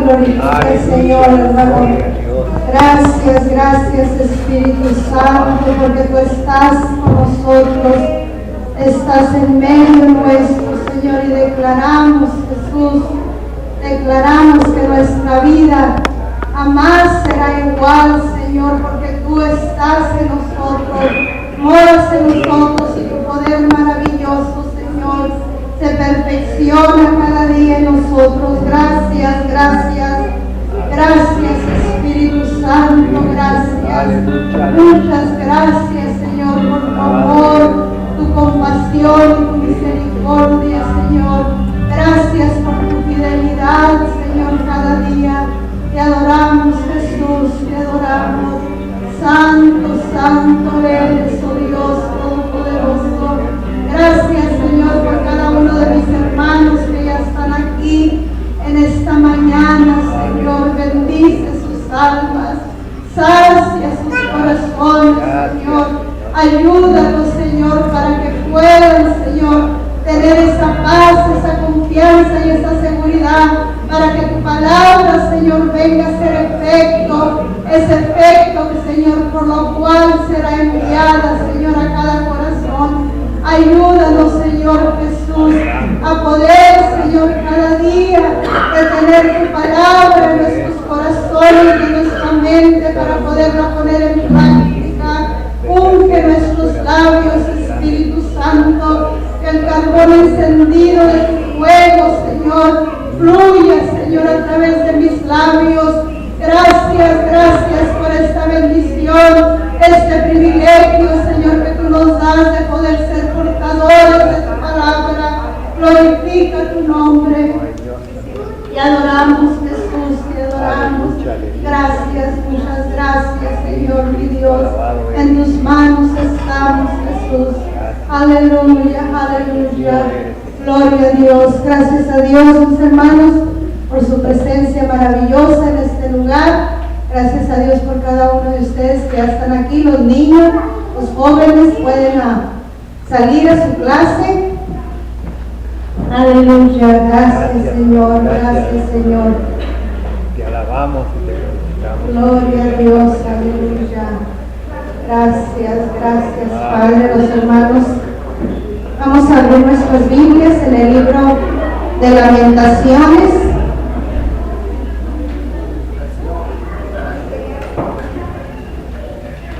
glorifique, Señor, hermano. Gracias, gracias, Espíritu Santo, porque tú estás con nosotros, estás en medio nuestro, Señor, y declaramos, Jesús, declaramos que nuestra vida jamás será igual, Señor, porque tú estás en nosotros, moras en nosotros y tu poder maravilloso, Señor, se perfecciona cada día en nosotros. Gracias, gracias, gracias, Espíritu Santo, gracias. Muchas gracias, Señor, por tu amor, tu compasión y tu misericordia, Señor. Gracias por tu fidelidad, Señor, cada día. Te adoramos, Jesús, te adoramos. Santo, santo eres, oh Dios Todopoderoso. Gracias, Señor, por cada uno de mis hermanos que ya están aquí en esta mañana, Señor. Bendice sus almas, sacia sus corazones, Señor. Ayúdanos, Señor, para que puedan, Señor, tener esa paz, esa confianza y esa seguridad, para que tu palabra, Señor, venga a ser efecto, ese efecto, Señor, por lo cual será enviada, Señor, a cada corazón. Ayúdanos, Señor Jesús, a poder, Señor, cada día tener tu palabra en nuestros corazones y en nuestra mente para poderla poner en práctica. Unge nuestros labios, Espíritu Santo, que el carbón encendido de tu fuego, Señor, fluya, Señor, a través de mis labios. Gracias, gracias por esta bendición, este privilegio, Señor, que tú nos das de poder ser portadores de tu palabra. Glorifica tu nombre. Te adoramos, Jesús, te adoramos. Gracias, muchas gracias, Señor, mi Dios. En tus manos estamos, Jesús. Aleluya, aleluya. Gloria a Dios. Gracias a Dios, mis hermanos, por su presencia maravillosa en este lugar. Gracias a Dios por cada uno de ustedes que ya están aquí. Los niños, los jóvenes pueden salir a su clase. Aleluya. Gracias, Señor. Gracias, Señor. Te alabamos y te glorificamos. Gloria a Dios. Aleluya. Gracias, gracias, Padre. Los hermanos, vamos a abrir nuestras Biblias en el libro de Lamentaciones.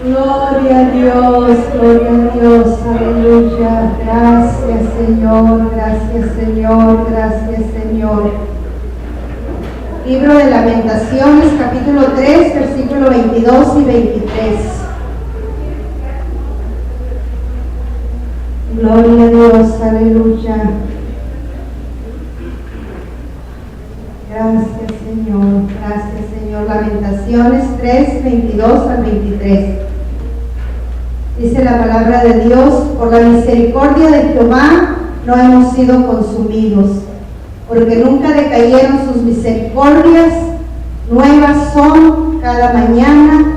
Gloria a Dios, aleluya. Gracias, Señor, gracias, Señor, gracias, Señor. Libro de Lamentaciones, capítulo 3, versículo 22 y 23. Gloria a Dios, aleluya. Gracias, Señor, gracias, Señor. Lamentaciones 3, 22 al 23. Dice la palabra de Dios: por la misericordia de Jehová no hemos sido consumidos, porque nunca decayeron sus misericordias, nuevas son cada mañana,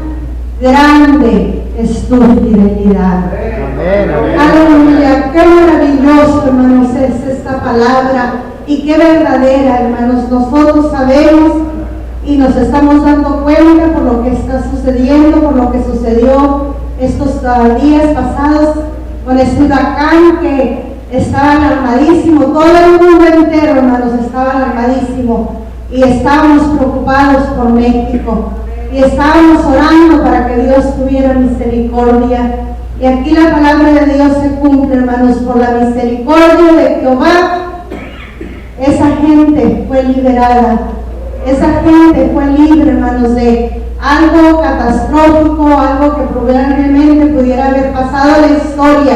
grande es tu fidelidad. Amén, amén. Aleluya, qué maravilloso, hermanos, es esta palabra y qué verdadera, hermanos. Nosotros sabemos y nos estamos dando cuenta por lo que está sucediendo, por lo que sucedió estos días pasados con este huracán que estaba alarmadísimo. Todo el mundo entero, hermanos, estaba alarmadísimo y estábamos preocupados por México y estábamos orando para que Dios tuviera misericordia. Y aquí la palabra de Dios se cumple, hermanos. Por la misericordia de Jehová, esa gente fue liberada, esa gente fue libre, hermanos, de algo catastrófico, algo que probablemente pudiera haber pasado en la historia,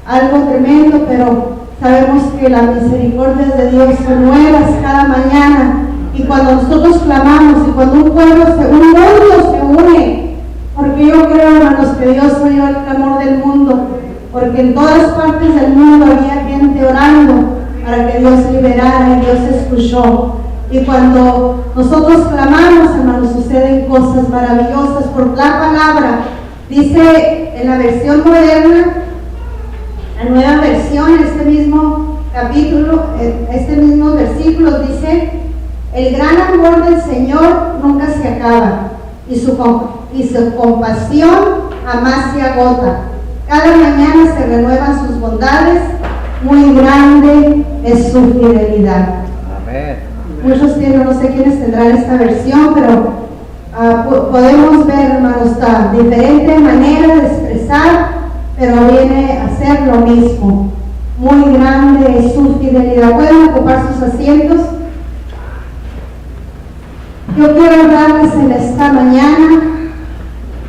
algo tremendo, pero sabemos que las misericordias de Dios son nuevas cada mañana. Y cuando nosotros clamamos y cuando un pueblo, un mundo se une, porque yo creo, hermanos, que Dios oyó el clamor del mundo, porque en todas partes del mundo había gente orando para que Dios liberara y Dios escuchó. Y cuando nosotros clamamos, hermanos, suceden cosas maravillosas por la palabra. Dice en la versión moderna, la nueva versión, este mismo capítulo, este mismo versículo dice: El gran amor del Señor nunca se acaba y su compasión jamás se agota. Cada mañana se renuevan sus bondades, muy grande es su fidelidad. Amén. Muchos tienen, no sé quiénes tendrán esta versión, pero podemos ver, hermanos, diferente manera de expresar, pero viene a ser lo mismo. Muy grande es su fidelidad. Pueden ocupar sus asientos. Yo quiero hablarles en esta mañana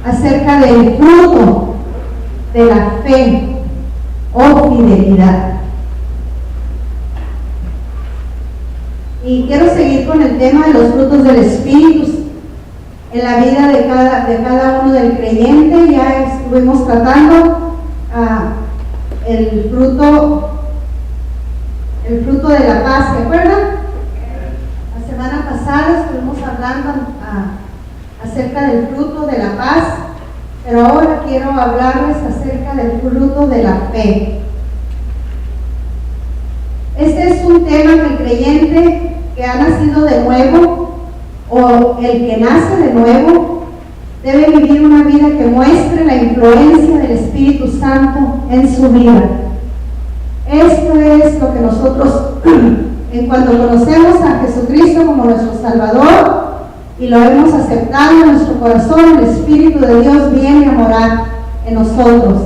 acerca del fruto de la fe o fidelidad. Y quiero seguir con el tema de los frutos del Espíritu en la vida de cada uno del creyente. Ya estuvimos tratando el fruto de la paz, ¿se acuerdan? La semana pasada estuvimos hablando acerca del fruto de la paz, pero ahora quiero hablarles acerca del fruto de la fe. Este es un tema que el creyente que ha nacido de nuevo o el que nace de nuevo debe vivir una vida que muestre la influencia del Espíritu Santo en su vida. Esto es lo que nosotros, en cuanto conocemos a Jesucristo como nuestro Salvador y lo hemos aceptado en nuestro corazón, el Espíritu de Dios viene a morar en nosotros.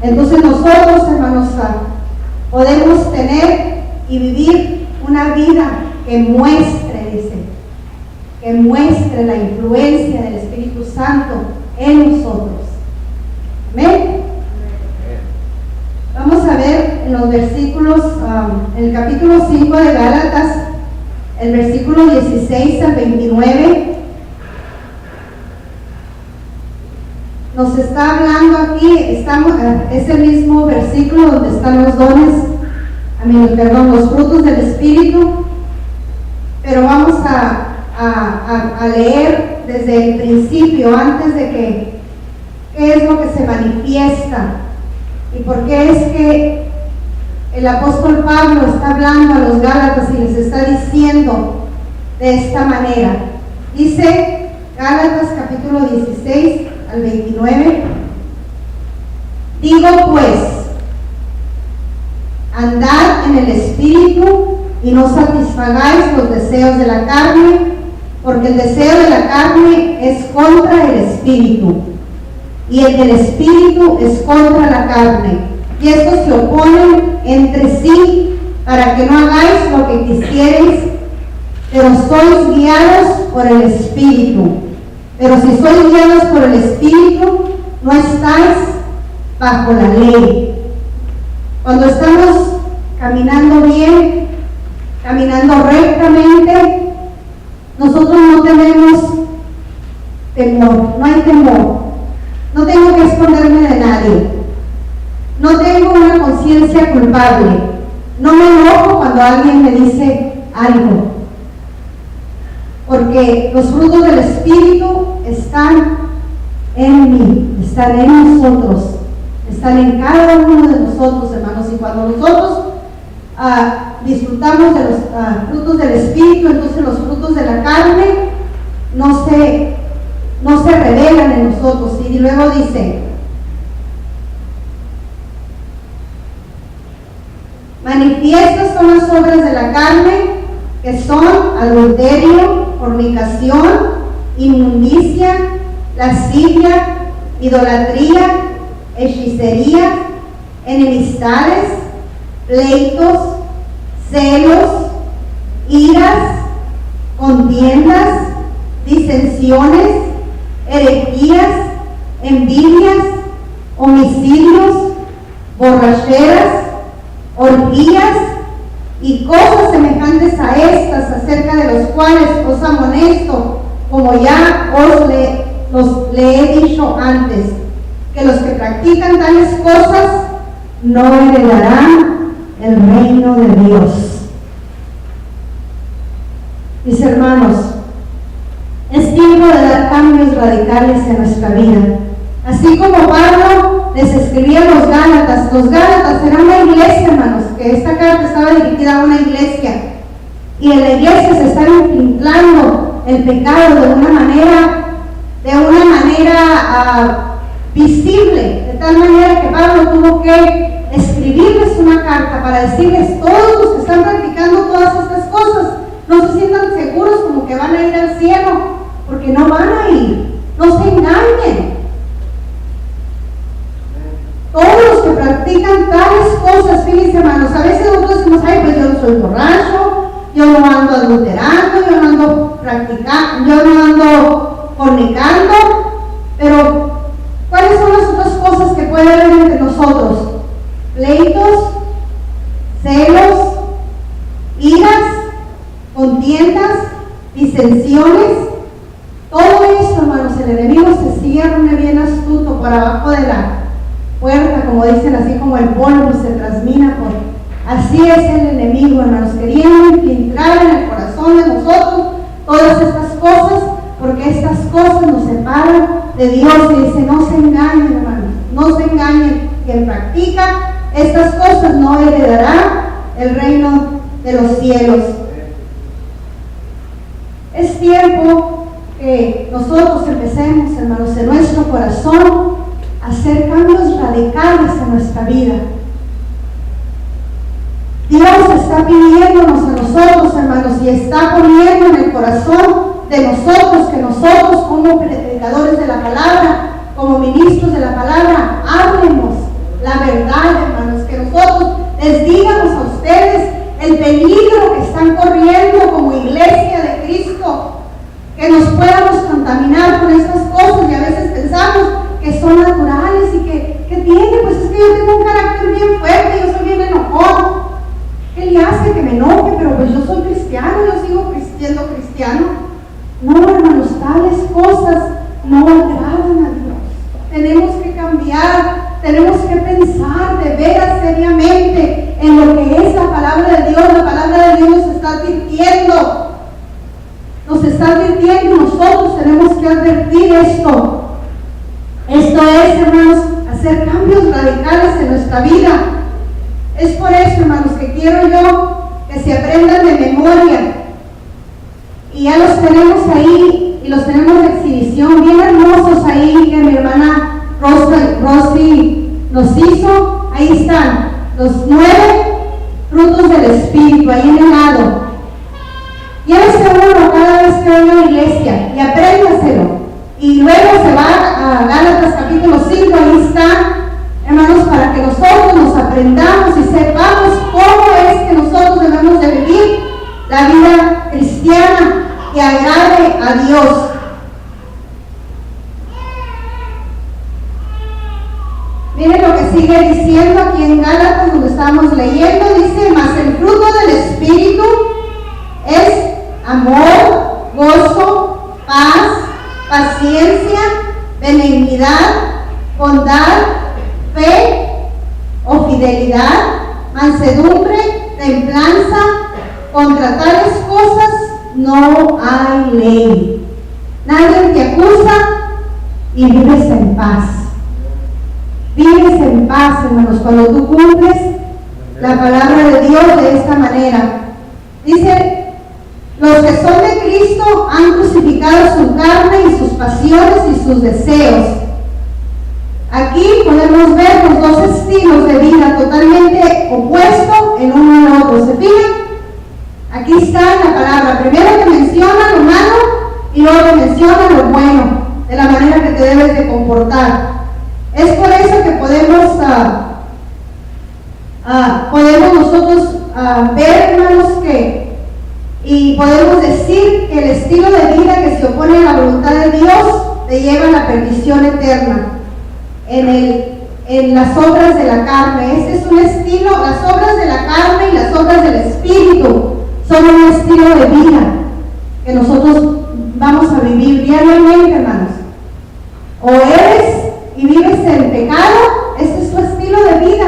Entonces nosotros, hermanos, podemos tener y vivir una vida que muestre, dice, que muestre la influencia del Espíritu Santo en nosotros. Amén. Vamos a ver en los versículos, en el capítulo 5 de Gálatas, el versículo 16 al 29, nos está hablando aquí, es el mismo versículo donde están los dones, los frutos del Espíritu, pero vamos a leer desde el principio, antes de qué es lo que se manifiesta y por qué es que el apóstol Pablo está hablando a los Gálatas y les está diciendo de esta manera. Dice Gálatas capítulo 16 al 29, digo pues, andad en el Espíritu y no satisfagáis los deseos de la carne, porque el deseo de la carne es contra el Espíritu, y el del Espíritu es contra la carne, y estos se oponen entre sí, para que no hagáis lo que quisierais, pero sois guiados por el Espíritu. Pero si sois guiados por el Espíritu, no estáis bajo la ley. Cuando estamos caminando bien, caminando rectamente, nosotros no tenemos temor, no hay temor. No tengo que esconderme de nadie. No tengo una conciencia culpable. No me enojo cuando alguien me dice algo. Porque los frutos del Espíritu están en mí, están en nosotros, están en cada uno de nosotros, hermanos. Y cuando nosotros disfrutamos de los frutos del Espíritu, entonces los frutos de la carne no se revelan en nosotros. Y luego dice, manifiestas son las obras de la carne, que son adulterio, fornicación, inmundicia, lascivia, idolatría, hechicería, enemistades, pleitos, celos, iras, contiendas, disensiones, herejías, envidias, homicidios, borracheras, orgías y cosas semejantes a estas, acerca de los cuales os amonesto, como ya le he dicho antes, que los que practican tales cosas no heredarán el reino de Dios. Mis hermanos, es tiempo de dar cambios radicales en nuestra vida. Así como Pablo les escribía a los Gálatas eran una iglesia, hermanos, que esta carta estaba dirigida a una iglesia Y en la iglesia se está infiltrando el pecado de una manera visible, de tal manera que Pablo tuvo que escribirles una carta para decirles: todos los que están practicando todas estas cosas, no se sientan seguros como que van a ir al cielo, porque no van a ir. No se engañen. Todos los que practican tales cosas, fíjense, hermanos, a veces nosotros decimos: ay, pues yo no soy borracho, yo no ando adulterando, yo no ando practicando, yo no ando fornicando. Pero ¿cuáles son las otras cosas que puede haber entre nosotros? Pleitos, celos, iras, contiendas, disensiones. Todo esto, hermanos, el enemigo se cierne bien astuto por abajo de la puerta, como dicen, así como el polvo se trasmina por. Así es el enemigo, hermanos, queriendo infiltrar en el corazón de nosotros todas estas cosas, porque estas cosas nos separan de Dios. Y dice: no se engañen, hermanos, no se engañen. Quien practica estas cosas no heredará el reino de los cielos. Es tiempo que nosotros empecemos, hermanos, en nuestro corazón a hacer cambios radicales en nuestra vida. Dios está pidiéndonos a nosotros, hermanos, y está poniendo en el corazón de nosotros que nosotros, como predicadores de la palabra, como ministros de la palabra, hablemos la verdad, hermanos, que nosotros les digamos a ustedes el peligro que están corriendo como iglesia de Cristo, que nos podamos contaminar con estas cosas. Y a veces pensamos que son naturales y que tiene, pues es que yo tengo un carácter bien fuerte, yo soy bien enojón. ¿Qué le hace que me enoje? Pero pues yo soy cristiano, yo sigo siendo cristiano. No, hermanos, tales cosas no agradan a Dios. Tenemos que cambiar, tenemos que pensar de veras seriamente en lo que es la palabra de Dios. La palabra de Dios nos está advirtiendo. Nos está advirtiendo, nosotros tenemos que advertir esto. Esto es, hermanos, hacer cambios radicales en nuestra vida. Es por eso, hermanos, que quiero yo que se aprendan de memoria. Y ya los tenemos ahí, y los tenemos de exhibición, bien hermosos ahí, que mi hermana Rosy nos hizo. Ahí están los 9 frutos del Espíritu, ahí en el lado. Llévese uno cada vez que vaya a la iglesia y apréndaselo. Y luego se va a Gálatas capítulo 5, ahí está, hermanos, para que nosotros nos aprendamos y sepamos cómo es que nosotros debemos de vivir la vida cristiana que agrade a Dios. Miren lo que sigue diciendo aquí en Gálatas, donde estamos leyendo. Dice: mas el fruto del Espíritu es amor, gozo, paz, paciencia, benignidad, bondad, fe o fidelidad, mansedumbre, templanza. Contra tales cosas no hay ley. Nadie te acusa y vives en paz. Vives en paz, hermanos, cuando tú cumples la palabra de Dios de esta manera. Dice: los que son de Cristo han crucificado su carne y sus pasiones y sus deseos. Aquí podemos ver los dos estilos de vida totalmente opuestos en uno al otro. ¿Se fijan? Aquí está la palabra. Primero te menciona lo malo y luego te menciona lo bueno, de la manera que te debes de comportar. Es por eso que podemos nosotros ver, hermanos, y podemos decir que el estilo de vida que se opone a la voluntad de Dios te lleva a la perdición eterna. En las obras de la carne, este es un estilo. Las obras de la carne y las obras del Espíritu son un estilo de vida que nosotros vamos a vivir diariamente, hermanos. O eres y vives en pecado, este es tu estilo de vida,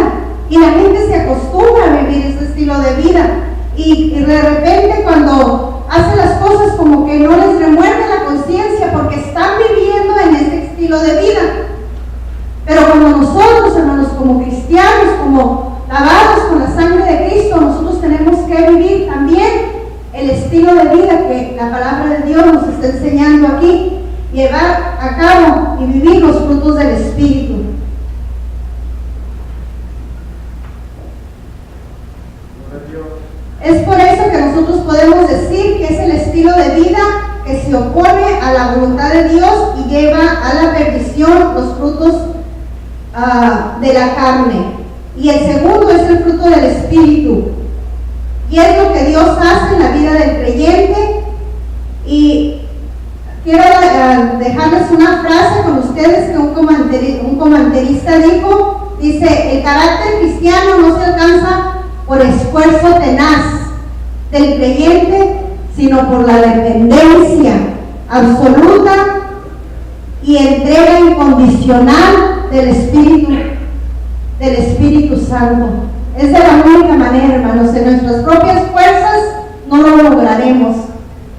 y la gente se acostumbra a vivir este estilo de vida, y de repente cuando hace las cosas como que no les remuerde la conciencia porque están viviendo en este estilo de vida. Pero cuando nosotros, hermanos, como cristianos, como lavados con la sangre de Cristo, nosotros tenemos que vivir también el Pablo nos está enseñando aquí, llevar a cabo y vivir los frutos del Espíritu. Es por eso que nosotros podemos decir que es el estilo de vida que se opone a la voluntad de Dios y lleva a la perdición los frutos de la carne. Y el segundo es el fruto del Espíritu. Y es lo que Dios hace en la vida del creyente. Y quiero dejarles una frase con ustedes que un comentarista dijo. Dice: el carácter cristiano no se alcanza por esfuerzo tenaz del creyente, sino por la dependencia absoluta y entrega incondicional del Espíritu Santo. Es de la única manera, hermanos. En nuestras propias fuerzas no lo lograremos,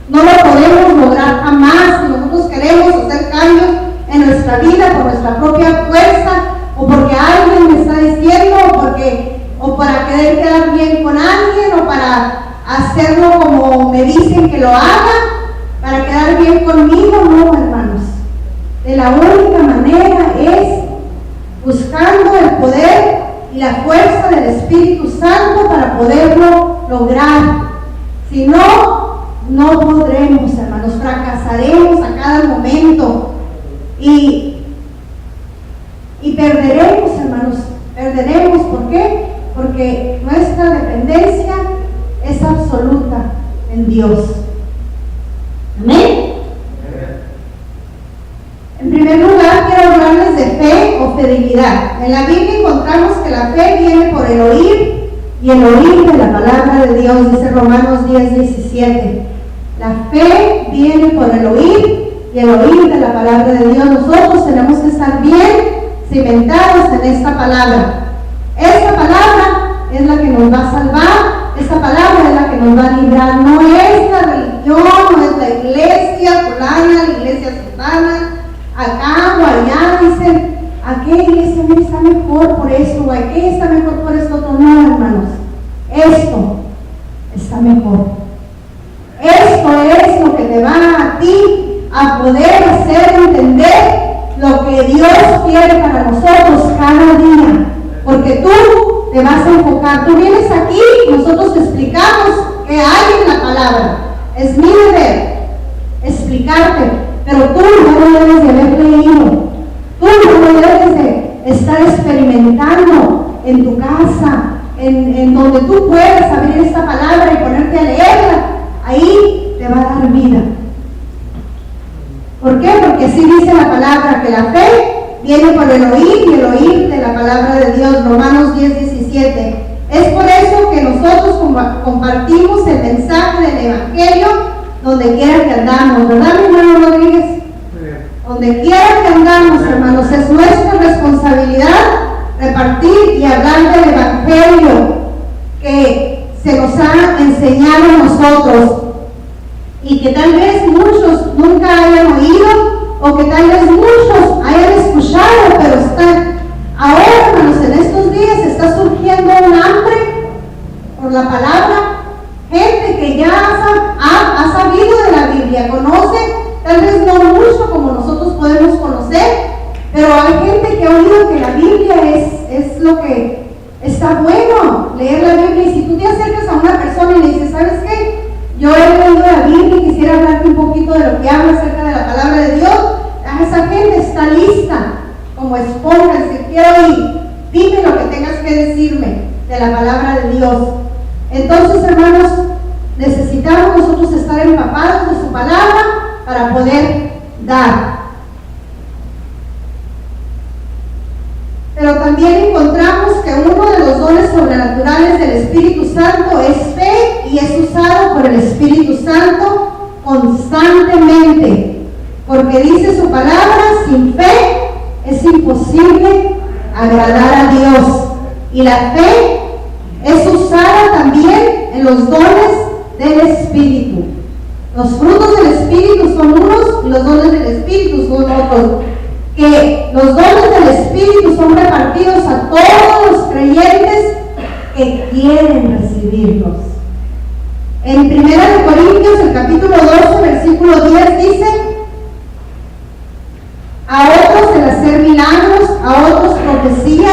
no lo podemos lograr jamás. Si nosotros queremos hacer cambios en nuestra vida por nuestra propia fuerza, o porque alguien me está diciendo, o para querer quedar bien con alguien, o para hacerlo como me dicen que lo haga, para quedar bien conmigo, no, hermanos. De la única manera es buscando el poder y la fuerza del Espíritu Santo para poderlo lograr. Si no, no podremos, hermanos, fracasaremos a cada momento y perderemos, hermanos, perderemos. ¿Por qué? Porque nuestra dependencia es absoluta en Dios. Amén. En primer lugar, quiero hablarles de fe o fidelidad. En la Biblia encontramos que la fe viene por el oír, y el oír de la palabra de Dios, dice Romanos 10:17. La fe viene por el oír, y el oír de la palabra de Dios. Nosotros tenemos que estar bien cimentados en esta palabra. Esta palabra es la que nos va a salvar. Esta palabra es la que nos va a librar. No es la religión, no es la iglesia fulana, la iglesia sultana, acá o allá. Dicen, aquella iglesia está mejor por esto, o aquella está mejor por esto otro. No, hermanos, esto está mejor. Esto es lo que te va a ti a poder hacer entender lo que Dios quiere para nosotros cada día. Porque tú te vas a enfocar. Tú vienes aquí, nosotros te explicamos qué hay en la palabra. Es mi deber explicarte, pero tú no lo debes de haber leído. Tú no lo debes de estar experimentando en tu casa, en donde tú puedas abrir esta palabra y ponerte a leerla. Ahí te va a dar vida. ¿Por qué? Porque así dice la palabra, que la fe viene por el oír, y el oír de la palabra de Dios. Romanos 10:17. Es por eso que nosotros compartimos el mensaje del Evangelio donde quiera que andamos, ¿verdad, mi hermano Rodríguez? Donde quiera que andamos, hermanos, es nuestra responsabilidad repartir y hablar del Evangelio que se nos ha enseñado a nosotros, y que tal vez muchos nunca hayan oído, o que tal vez muchos hayan escuchado, pero están ahora, hermanos, en estos días está surgiendo un hambre por la palabra. Gente que ya ha sabido de la Biblia, conoce, tal vez no mucho como nosotros podemos conocer, pero hay gente que ha oído que la Biblia es lo que está bueno, leer la Biblia. Y si tú te acercas a una persona y le dices, ¿sabes qué? Yo he leído la Biblia y quisiera hablarte un poquito de lo que habla acerca de la palabra de Dios, esa gente está lista como esponja, si quiero oír, dime lo que tengas que decirme de la palabra de Dios. Entonces, hermanos, necesitamos nosotros estar empapados de su palabra para poder dar. Pero también encontramos que uno de los dones sobrenaturales del Espíritu Santo es fe, y es usado por el Espíritu Santo constantemente, porque dice su palabra, sin fe es imposible agradar a Dios. Y la fe es usada también en los dones del Espíritu. Los frutos del Espíritu son unos y los dones del Espíritu son otros. Que los dones del Espíritu son repartidos a todos los creyentes que quieren recibirlos. En 1 Corintios, el capítulo 12, versículo 10 dice: a otros el hacer milagros, a otros profecía,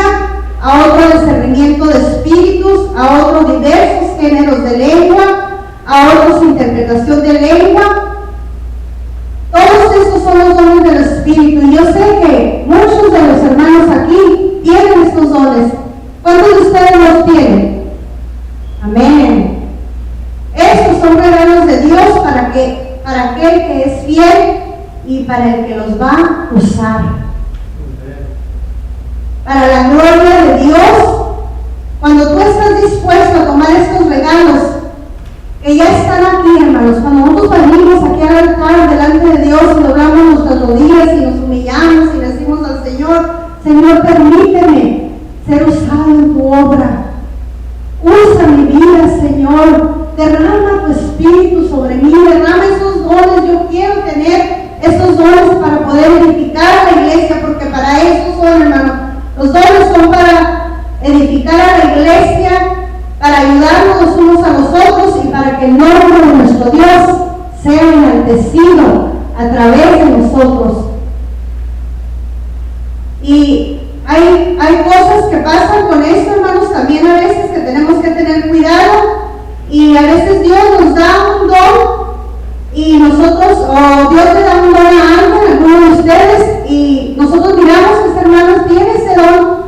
a otro discernimiento de espíritus, a otros diversos géneros de lengua, a otros interpretación de lengua. Todos estos son los dones del Espíritu. Y yo sé que muchos de los hermanos aquí tienen estos dones. ¿Cuántos de ustedes los tienen? Amén. Estos son regalos de Dios para aquel que es fiel y para el que los va a usar. Para la gloria de Dios, cuando tú estás dispuesto a tomar estos regalos que ya están aquí, hermanos, cuando nosotros venimos aquí al altar delante de Dios y doblamos nuestras rodillas y nos humillamos y le decimos al Señor: Señor, permíteme ser usado en tu obra. Usa mi vida, Señor. Derrama tu espíritu sobre mí, derrama esos dones. Yo quiero tener esos dones para poder edificar a la iglesia, porque para eso son, hermanos. Los dones son para edificar a la iglesia, para ayudarnos los unos a los otros y para que el nombre de nuestro Dios sea enaltecido a través de nosotros. Y hay cosas que pasan con esto, hermanos, también a veces que tenemos que tener cuidado. Y a veces Dios nos da un don y nosotros, o Dios le da un don a alguno de ustedes, y nosotros miramos que ese hermano tiene ese don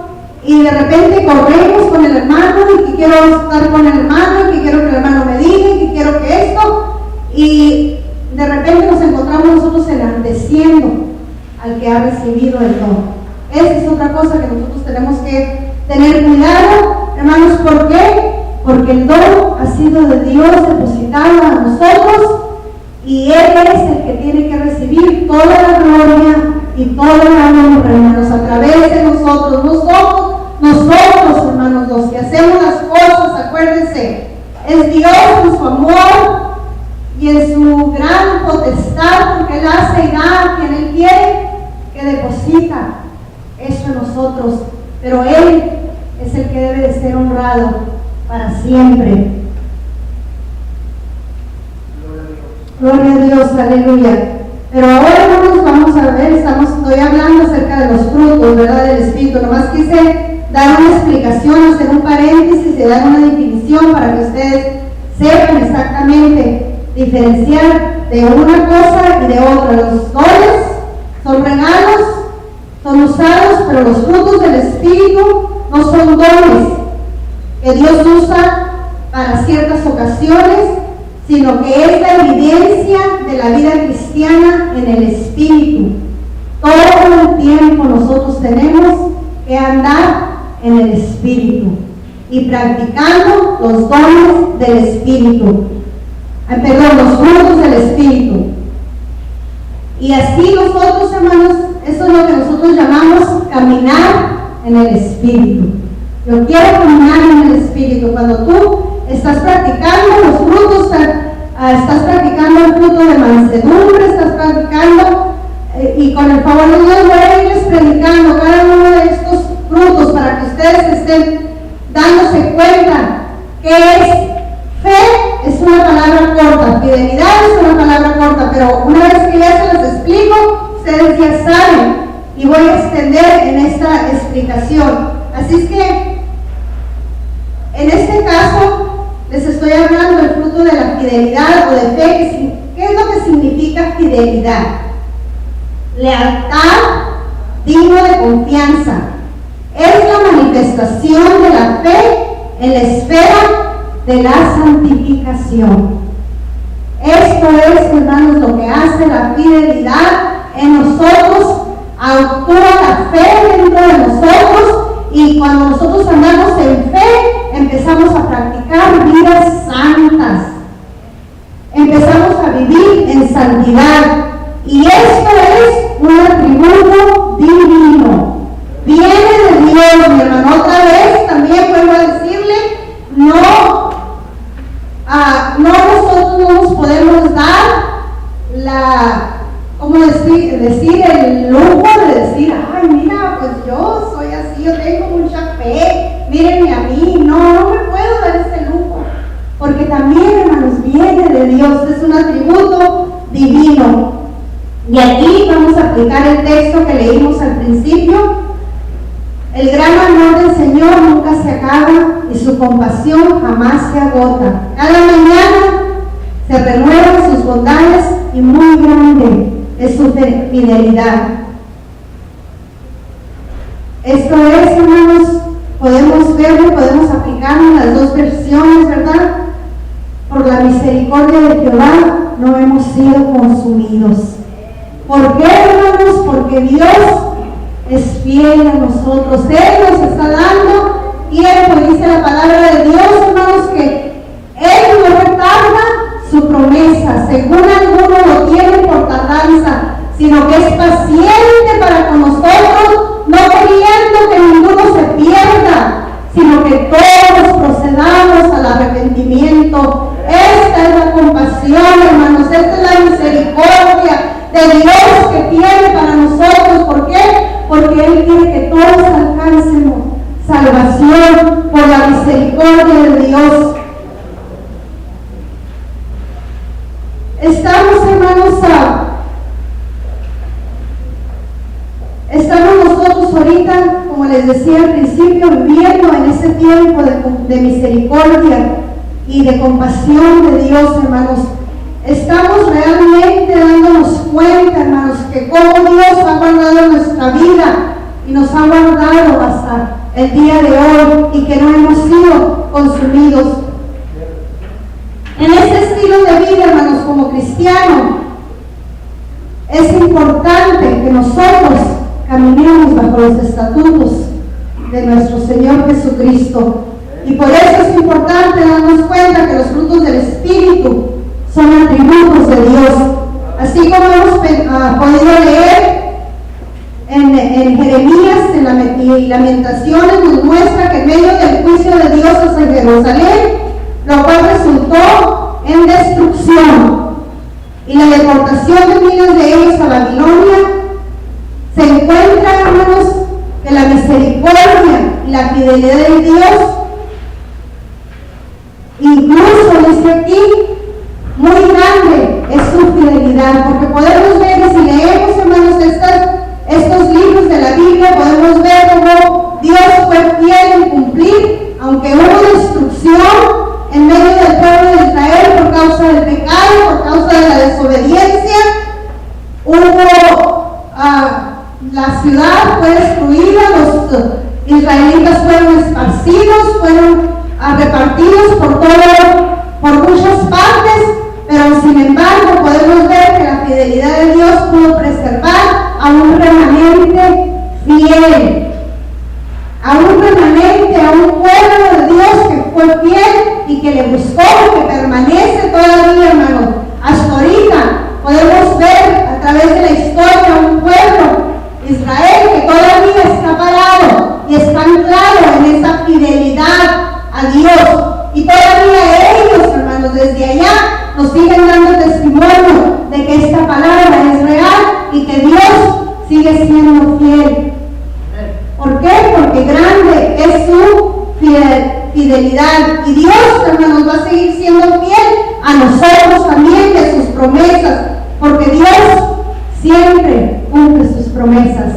y de repente corremos con el hermano y que quiero estar con el hermano y que quiero que el hermano me diga y que quiero que esto, y de repente nos encontramos nosotros enalteciendo al que ha recibido el don. Esa es otra cosa que nosotros tenemos que tener cuidado, hermanos. ¿Por qué? Porque el don ha sido de Dios depositado a nosotros y Él es el que tiene que recibir toda la gloria y toda la honra, hermanos, a través de nosotros. No somos nosotros, hermanos, los que hacemos las cosas. Acuérdense, es Dios en su amor y en su gran potestad, porque Él hace y da a quien Él quiere, que deposita eso en nosotros. Pero Él es el que debe de ser honrado para siempre. Gloria a Dios, aleluya. Pero ahora, hermanos, vamos a ver, estoy hablando acerca de los frutos, ¿verdad?, del Espíritu. Nomás quise dar una explicación, hacer un paréntesis y dar una definición para que ustedes sepan exactamente diferenciar de una cosa y de otra. Los dones son regalos, son usados, pero los frutos del Espíritu no son dones que Dios usa para ciertas ocasiones, sino que es la evidencia de la vida cristiana en el Espíritu. Todo el tiempo nosotros tenemos que andar en el Espíritu y practicando los dones del Espíritu. Los frutos del Espíritu. Y así nosotros, hermanos, eso es lo que nosotros llamamos caminar en el Espíritu. Yo quiero caminar en el Espíritu. Cuando tú estás practicando los frutos, estás practicando el fruto de mansedumbre, estás practicando, y con el favor de Dios voy a irles predicando cada uno de estos frutos para que ustedes estén dándose cuenta que es fe. Es una palabra corta, fidelidad es una palabra corta, pero una vez que ya se los explico, ustedes ya saben, y voy a extender en esta explicación. Así es que en este caso les estoy hablando del fruto de la fidelidad o de fe. ¿Qué es lo que significa fidelidad? Lealtad, digno de confianza. Es la manifestación de la fe en la esfera de la santificación. Esto es, hermanos, lo que hace la fidelidad en nosotros. Actúa la fe dentro de nosotros, y cuando nosotros andamos en fe, empezamos a practicar vidas santas. Empezamos a vivir en santidad. Y esto es un atributo divino. Viene de Dios, mi hermano. Otra vez, también vuelvo a decirle, no nosotros no nos podemos dar decir el lujo de decir: ay, mira, pues yo soy así, yo tengo mucha fe, mírenme a mí. No me puedo dar ese lujo, porque también, hermanos, viene de Dios, es un atributo divino. Y aquí vamos a aplicar el texto que leímos al principio. El gran amor del Señor nunca se acaba y su compasión jamás se agota. Cada mañana se renuevan sus bondades y muy grande es su fidelidad. Esto es, hermanos, podemos verlo, podemos aplicarlo en las dos versiones, ¿verdad? Por la misericordia de Jehová no hemos sido consumidos. ¿Por qué, hermanos? Porque Dios es fiel a nosotros. Él nos está dando tiempo, dice la palabra de Dios, hermanos, que Él no retarda su promesa, según algunos lo tienen por tardanza, sino que es paciente para con nosotros, no queriendo que ninguno se pierda, sino que todos procedamos al arrepentimiento. Esta es la compasión, hermanos, esta es la misericordia de Dios que tiene para nosotros. ¿Por qué? Porque Él quiere que todos alcancemos salvación por la misericordia de Dios. Estamos, hermanos, estamos nosotros ahorita, como les decía al principio, viviendo en ese tiempo de misericordia y de compasión de Dios, hermanos. Estamos realmente dándonos cuenta, hermanos, que como Dios ha guardado nuestra vida y nos ha guardado hasta el día de hoy y que no hemos sido consumidos. En este estilo de vida, hermanos, como cristianos, es importante que nosotros caminemos bajo los estatutos de nuestro Señor Jesucristo. Y por eso es importante darnos cuenta que los frutos del Espíritu son atributos de Dios. Así como hemos podido leer en Jeremías, en Lamentaciones, nos muestra que en medio del juicio de Dios hacia Jerusalén, lo cual resultó en destrucción y la deportación de miles de ellos a Babilonia, se encuentra, hermanos, que la misericordia y la fidelidad de Dios, incluso dice aquí, muy grande es su fidelidad, porque podemos ver que si leemos, hermanos, estos libros de la Biblia, podemos ver cómo Dios fue fiel en cumplir, aunque hubo destrucción en medio del pueblo de Israel por causa del pecado, por causa de la desobediencia. La ciudad fue destruida, los israelitas fueron esparcidos, fueron repartidos por muchas partes, pero sin embargo podemos ver que la fidelidad de Dios pudo preservar a un remanente fiel, a un remanente, a un pueblo de Dios que fue fiel y que le buscó y que permanece todavía, hermano. Hasta ahorita podemos ver a través de la historia un pueblo, Israel, que todavía está parado y está anclado en esa fidelidad a Dios. Y todavía ellos, hermanos, desde allá nos siguen dando testimonio de que esta palabra es real y que Dios sigue siendo fiel. ¿Por qué? Porque grande es su fidelidad. Y Dios, hermanos, va a seguir siendo fiel a nosotros también de sus promesas, porque Dios siempre cumple sus promesas.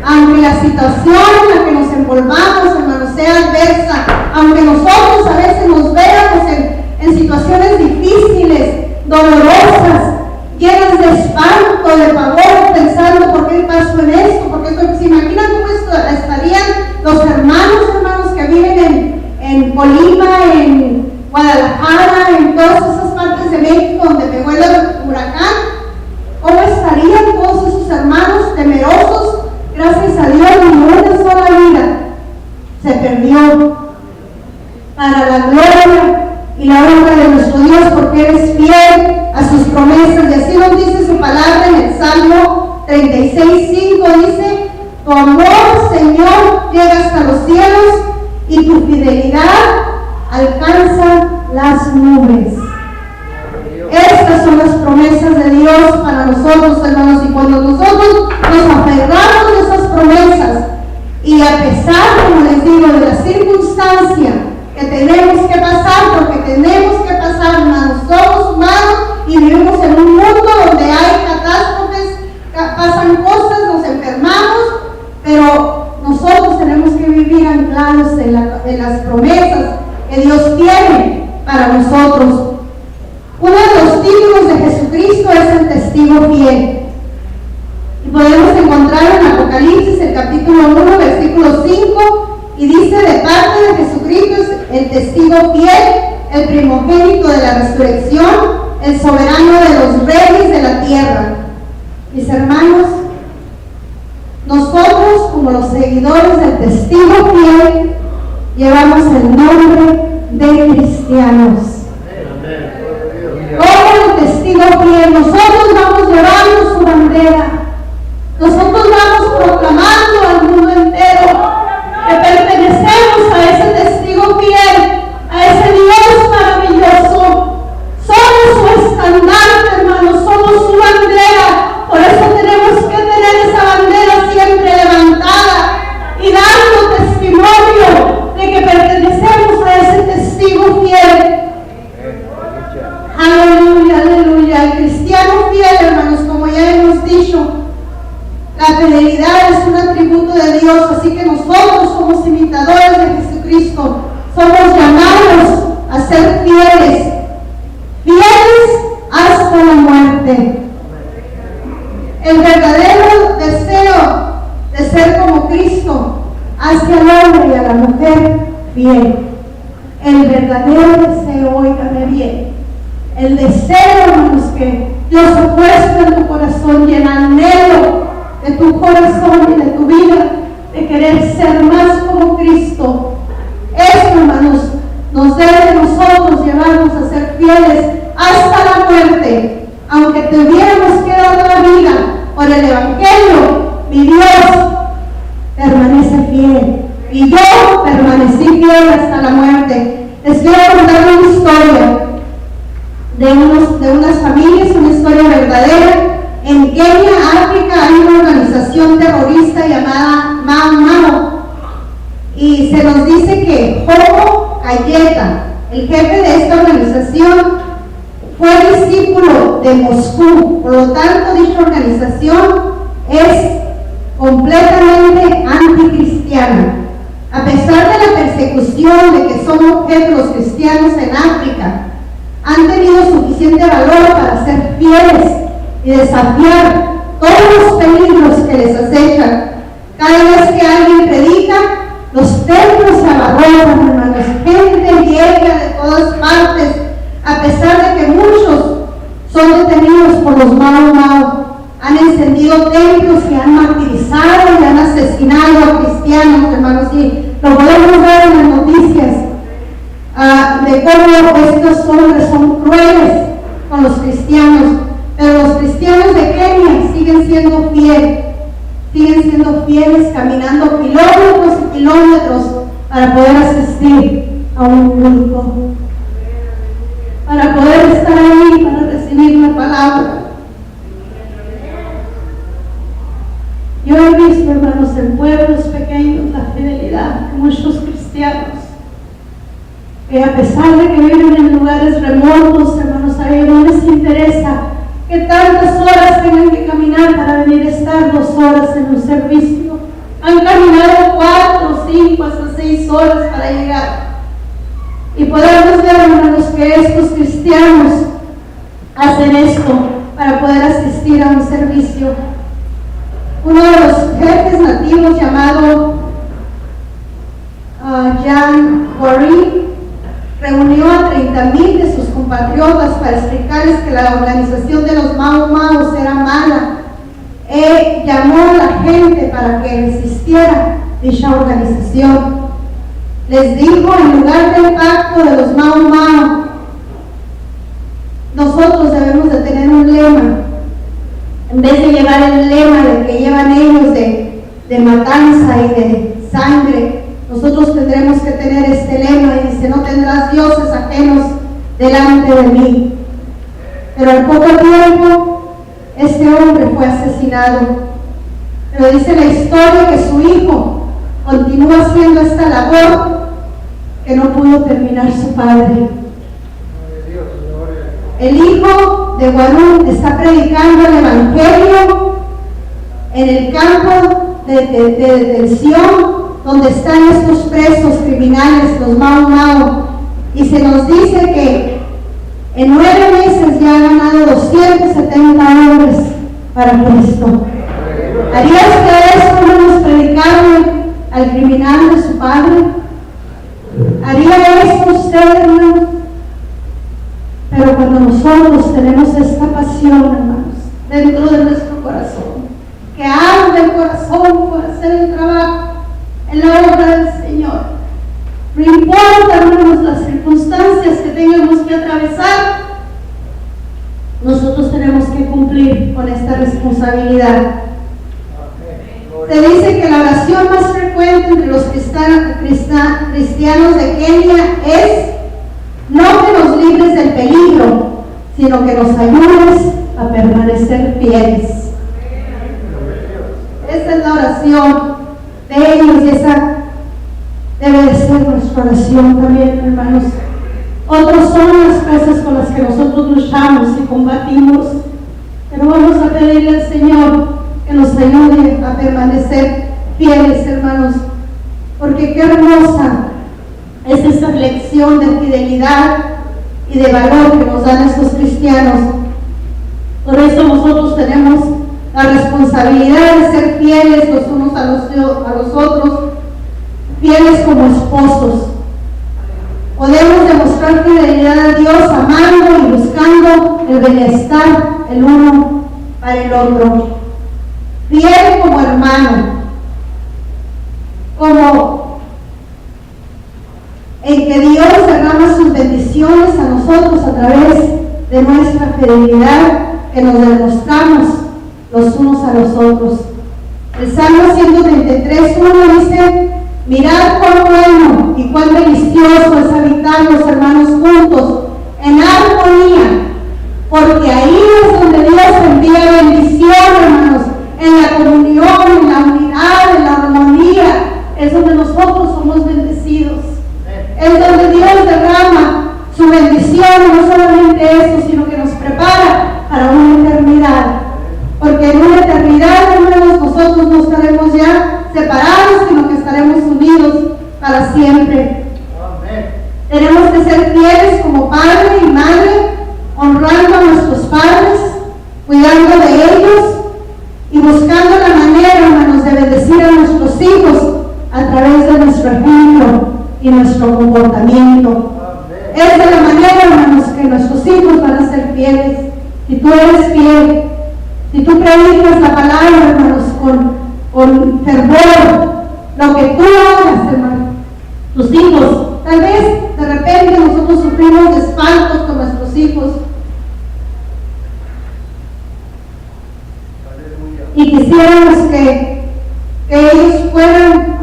Aunque la situación en la que nos envolvamos, hermanos, sea adversa, aunque nosotros a veces nos veamos en situaciones difíciles, dolorosas, llenas de espanto, de pavor, pensando por qué pasó en esto, porque se imaginan cómo estarían los hermanos que viven en Colima, en Guadalajara, en todas esas partes de México donde pegó el huracán. ¿Cómo estarían todos esos hermanos temerosos? Gracias a Dios, ni una sola vida se perdió. Para la gloria y la honra de nuestro Dios, porque Él es fiel a sus promesas. Y así nos dice su palabra en el Salmo 36:5, dice: tu amor, Señor, llega hasta los cielos y tu fidelidad alcanza las nubes. Estas son las promesas de Dios para nosotros, hermanos, y cuando nosotros nos aferramos a esas promesas, y a pesar, como les digo, de la circunstancia que tenemos que pasar, porque tenemos que pasar, hermanos. Somos humanos y vivimos en un mundo donde hay catástrofes, pasan cosas, nos enfermamos, pero nosotros tenemos que vivir anclados en las promesas que Dios tiene para nosotros. Uno de los títulos de Jesucristo es el testigo fiel. Y podemos encontrar en Apocalipsis, el capítulo 1, versículo 5, y dice: de parte de Jesucristo es el testigo fiel, el primogénito de la resurrección, el soberano de los reyes de la tierra. Mis hermanos, nosotros, como los seguidores del testigo fiel, llevamos el nombre de cristianos. Como el testigo fiel, nosotros vamos llevando su bandera. Nosotros vamos proclamando al mundo entero que pertenecemos a ese testigo fiel, a ese Dios maravilloso. Somos su estandarte, hermanos, somos su bandera. Por eso tenemos que tener esa bandera siempre levantada y dando testimonio de que pertenecemos a ese testigo fiel. Aleluya, aleluya. El cristiano fiel, hermanos, como ya hemos dicho, la fidelidad es un atributo de Dios, así que nosotros somos imitadores de Jesucristo. Somos llamados a ser fieles, fieles hasta la muerte. El verdadero deseo de ser como Cristo hace al hombre y a la mujer fiel. El verdadero deseo, óigame bien, el deseo, hermanos, que Dios ha puesto en tu corazón y el anhelo de tu corazón y de tu vida, de querer ser más como Cristo. Eso, hermanos, nos debe nosotros llevarnos a ser fieles hasta la muerte. Aunque tuviéramos que dar la vida por el Evangelio, mi Dios permanece fiel. Y yo permanecí fiel hasta la muerte. Les quiero contar una historia de unas familias, una historia verdadera. En Kenia, África, hay una organización terrorista llamada Mau Mau. Y se nos dice que Jomo Galleta, el jefe de esta organización, fue discípulo de Moscú. Por lo tanto, dicha organización es completamente anticristiana. A pesar de la persecución de que son objeto los cristianos en África, han tenido suficiente valor para ser fieles y desafiar todos los peligros que les acechan. Cada vez que alguien predica, los templos se abarrotan, hermanos. Gente llega de todas partes, a pesar de que muchos son detenidos por los Mau Mau. Han encendido templos y han martirizado y han asesinado a cristianos, hermanos. Y lo podemos ver en las noticias de cómo estos hombres son crueles con los cristianos. Pero los cristianos de Kenia siguen siendo fieles, caminando kilómetros y kilómetros para poder asistir a un culto, para poder estar ahí, para recibir la palabra. Yo he visto, hermanos, en pueblos pequeños la fidelidad de muchos cristianos, que a pesar de que viven en lugares remotos, hermanos, a ellos no les interesa que tantas horas tengan que caminar para venir a estar 2 horas en un servicio. Han caminado 4, 5, hasta 6 horas para llegar. Y podemos ver, hermanos, que estos cristianos hacen esto para poder asistir a un servicio. Uno de los jefes nativos, llamado Jan Warren, reunió a 30,000 de sus compatriotas para explicarles que la organización de los Mau Mau era mala. Llamó a la gente para que resistiera dicha organización. Les dijo, en lugar del pacto de los Mau Mau, nosotros debemos de tener un lema. En vez de llevar el lema del que llevan ellos de matanza y de sangre, nosotros tendremos que tener este lema, y dice: no tendrás dioses ajenos delante de mí. Pero al poco tiempo, este hombre fue asesinado. Pero dice la historia que su hijo continúa haciendo esta labor que no pudo terminar su padre. el hijo de Guarú está predicando el evangelio en el campo de detención, donde están estos presos criminales, los Mau Mau, y se nos dice que en 9 meses ya ha ganado 270 hombres para Cristo. ¿Haría usted esto, hermanos, predicarle al criminal de su padre? ¿Haría esto usted, hermanos? Pero cuando nosotros tenemos esta pasión, hermanos, dentro de nuestro corazón, que arde el corazón por hacer el trabajo en la obra del Señor, no importa, hermanos, las circunstancias que tengamos que atravesar, nosotros tenemos que cumplir con esta responsabilidad. Se dice que la oración más frecuente entre los cristianos de Kenia es: no que nos libres del peligro, sino que nos ayudes a permanecer fieles. Esa es la oración de ellos y esa debe de ser nuestra oración también, hermanos. Otras son las cosas con las que nosotros luchamos y combatimos, pero vamos a pedirle al Señor que nos ayude a permanecer fieles, hermanos, porque qué hermosa es esta lección de fidelidad y de valor que nos dan estos cristianos. Por eso nosotros tenemos la responsabilidad de ser fieles los unos a los otros, fieles como esposos. Podemos demostrar fidelidad a Dios amando y buscando el bienestar el uno para el otro. Fiel como hermano, como en que Dios derrama sus bendiciones a nosotros a través de nuestra fidelidad que nos demostramos los unos a los otros. El Salmo 133:1 dice: mirad cuán bueno y cuán delicioso es habitar los hermanos juntos en armonía, porque ahí es donde Dios envía bendición, hermanos, en la comunión, en la unidad, en la armonía, es donde nosotros somos bendecidos. Es donde Dios derrama su bendición, y no solamente eso, sino que nos prepara para una eternidad. Porque en una eternidad, hermanos, nosotros no estaremos ya separados, sino que estaremos unidos para siempre. Amén. Tenemos que ser fieles como padre y madre, honrando a nuestros padres, cuidando de ellos y buscando la manera, hermanos, de bendecir a nuestros hijos a través de nuestro ejemplo y nuestro comportamiento. Es de la manera, hermanos, que nuestros hijos van a ser fieles. Si tú eres fiel, si tú predicas la palabra, hermanos, con fervor, lo que tú hagas, hermano, tus hijos, tal vez de repente nosotros sufrimos espantos con nuestros hijos y quisiéramos que ellos fueran,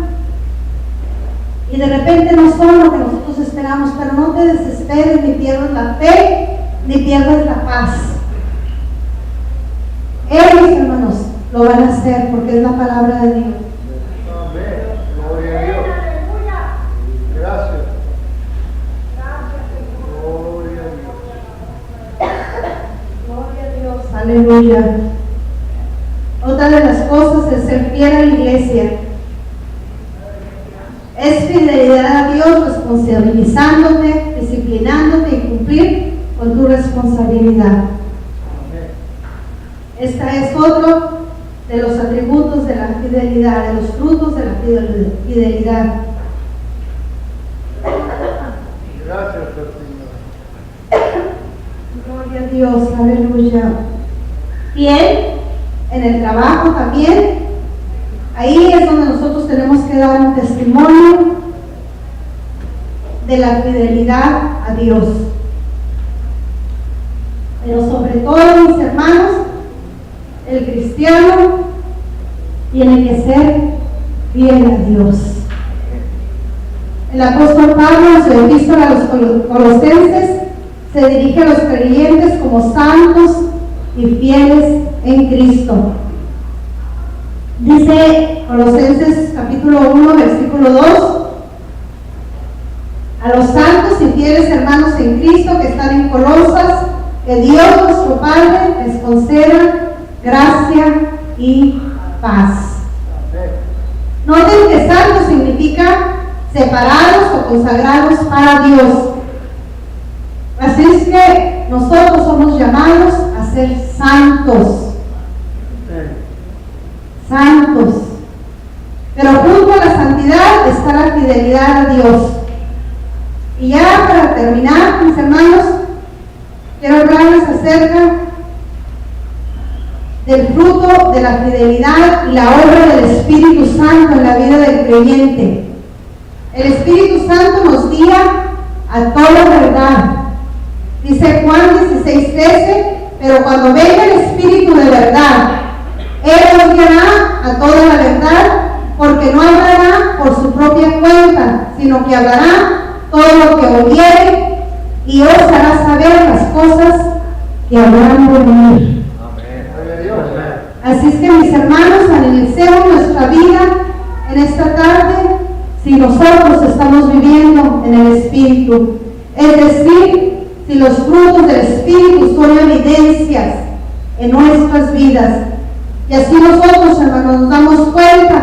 y de repente no son lo que nosotros esperamos, pero no te desesperes, ni pierdas la fe, ni pierdas la paz. Ellos, hermanos, lo van a hacer porque es la palabra de Dios. Amén. Gloria a Dios. Gracias. Gloria a Dios. Gloria a Dios. Aleluya. Otra de las cosas es ser fiel a la iglesia. Es fidelidad a Dios, responsabilizándote, disciplinándote y cumplir con tu responsabilidad. Esta es otro de los atributos de la fidelidad, de los frutos de la fidelidad. Gracias, Señor. Gloria a Dios, aleluya. Fiel en el trabajo también. Ahí es donde nosotros tenemos que dar un testimonio de la fidelidad a Dios. Pero sobre todo, mis hermanos, el cristiano tiene que ser fiel a Dios. El apóstol Pablo, en su epístola a los Colosenses, se dirige a los creyentes como santos y fieles en Cristo. Dice Colosenses capítulo 1, versículo 2: a los santos y fieles hermanos en Cristo que están en Colosas, que Dios nuestro Padre les conceda gracia y paz. Noten que santos significa separados o consagrados para Dios. Así es que nosotros somos llamados a ser santos. Santos. Pero junto a la santidad está la fidelidad a Dios. Y ya para terminar, mis hermanos, quiero hablarles acerca del fruto de la fidelidad y la obra del Espíritu Santo en la vida del creyente. El Espíritu Santo nos guía a toda verdad. Dice Juan 16:13, pero cuando venga el Espíritu de verdad, Él nos guiará a toda la verdad, porque no hablará por su propia cuenta, sino que hablará todo lo que oyere y os hará saber las cosas que habrán de venir. Así es que, mis hermanos, analicemos nuestra vida en esta tarde si nosotros estamos viviendo en el Espíritu. Es decir, si los frutos del Espíritu son evidencias en nuestras vidas. Y así nosotros, hermanos, nos damos cuenta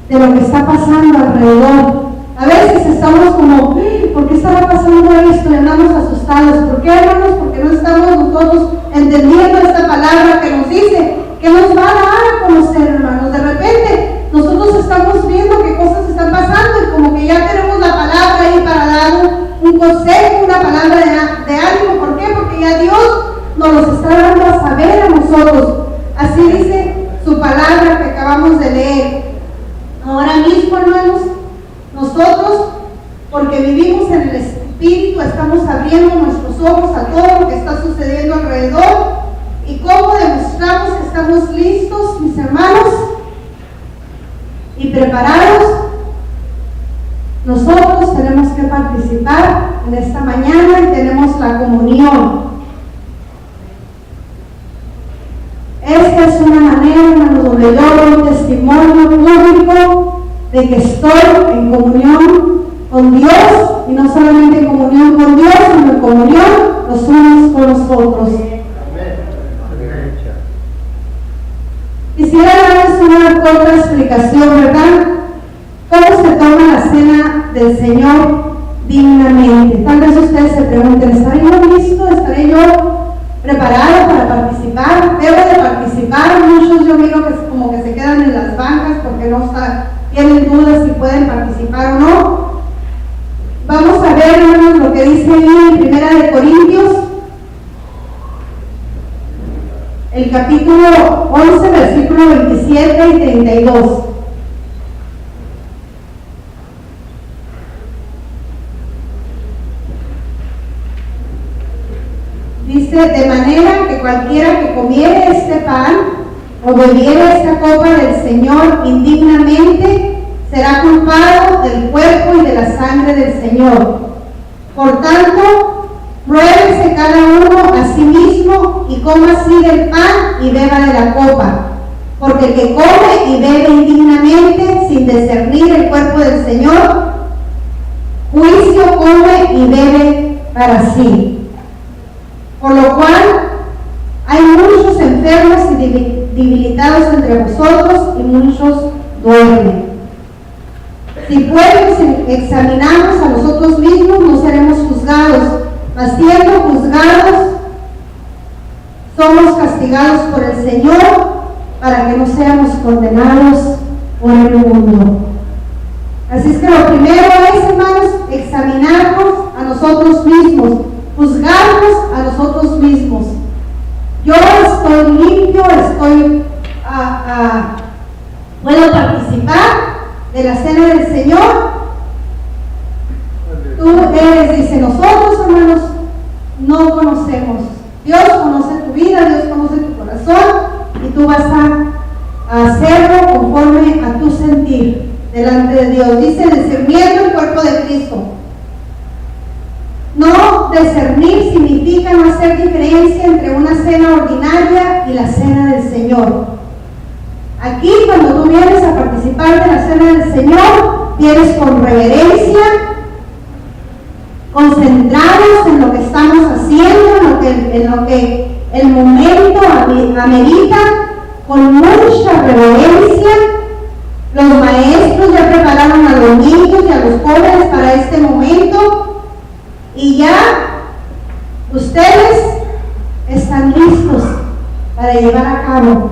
de lo que está pasando alrededor. A veces estamos como, ¿por qué estará pasando esto? Y andamos asustados. ¿Por qué, hermanos? Porque no estamos nosotros entendiendo esta palabra que nos dice, que nos va a dar a conocer, hermanos. De repente, nosotros estamos viendo que cosas están pasando y como que ya tenemos la palabra ahí para dar un consejo, una palabra de ánimo. ¿Por qué? Porque ya Dios nos los está dando a saber a nosotros. Así dice su palabra que acabamos de leer. Ahora mismo, hermanos, nosotros, porque vivimos en el Espíritu, estamos abriendo nuestros ojos a todo lo que está sucediendo alrededor. ¿Y cómo demostramos que estamos listos, mis hermanos, y preparados? Nosotros tenemos que participar en esta mañana y tenemos la comunión. Esta es una manera, hermanos, donde yo doy un testimonio público de que estoy en comunión con Dios, y no solamente en comunión con Dios, sino en comunión los unos con los otros. Quisiera darles una corta explicación, ¿verdad? ¿Cómo se toma la cena del Señor dignamente? Tal vez ustedes se pregunten, ¿estaré yo listo? ¿Estaré yo preparado para participar? ¿Debo de participar? Muchos yo miro que como que se quedan en las bancas porque no tienen dudas si pueden participar o no. Vamos a ver, hermanos, lo que dice ahí en 1 Corintios, el capítulo 11, versículo 27 y 32. Dice, de manera que cualquiera que comiere este pan o bebiere esta copa del Señor indignamente, será culpado del cuerpo y de la sangre del Señor. Por tanto, pruébese cada uno a sí mismo y coma así del pan y beba de la copa. Porque el que come y bebe indignamente sin discernir el cuerpo del Señor, juicio come y bebe para sí. Por lo cual, hay muchos enfermos y debilitados entre vosotros y muchos duermen. Si pues examinamos a nosotros mismos, no seremos juzgados, mas siendo juzgados, somos castigados por el Señor, para que no seamos condenados por el mundo. Así es que lo primero es, hermanos, examinarnos a nosotros mismos, juzgarnos a nosotros mismos. Yo estoy limpio, puedo participar de la cena del Señor. Tú eres, dice, nosotros, hermanos, no conocemos. Dios conoce tu vida, Dios conoce tu corazón, y tú vas a hacerlo conforme a tu sentir delante de Dios. Dice, discerniendo el cuerpo de Cristo. No discernir significa no hacer diferencia entre una cena ordinaria y la cena del Señor. Aquí, cuando tú vienes a participar de la cena del Señor, vienes con reverencia, concentrados en lo que estamos haciendo, en lo que el momento amerita, con mucha reverencia. Los maestros ya prepararon a los niños y a los jóvenes para este momento, y ya ustedes están listos para llevar a cabo.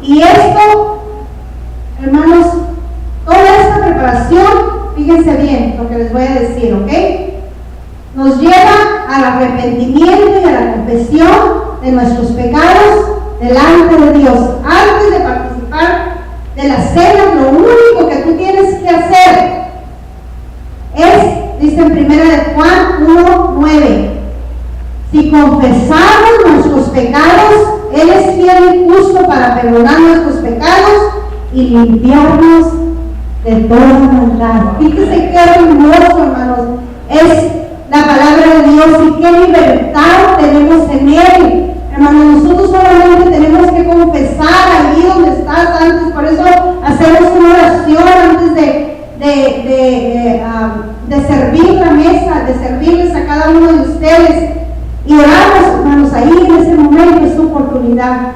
Y esto, hermanos, toda esta preparación, fíjense bien lo que les voy a decir, ¿ok? Nos lleva al arrepentimiento y a la confesión de nuestros pecados delante de Dios. Antes de participar de la cena, lo único que tú tienes que hacer es, dice en 1 Juan 1:9, si confesamos nuestros pecados, Él es fiel y justo para perdonar nuestros pecados y limpiarnos de toda maldad. Fíjense qué hermoso, hermanos, es la palabra de Dios y qué libertad tenemos en Él. Hermanos, nosotros solamente tenemos que confesar allí donde estás antes, por eso hacemos una oración antes de servir la mesa, de servirles a cada uno de ustedes, y oramos, hermanos, ahí en ese momento es tu oportunidad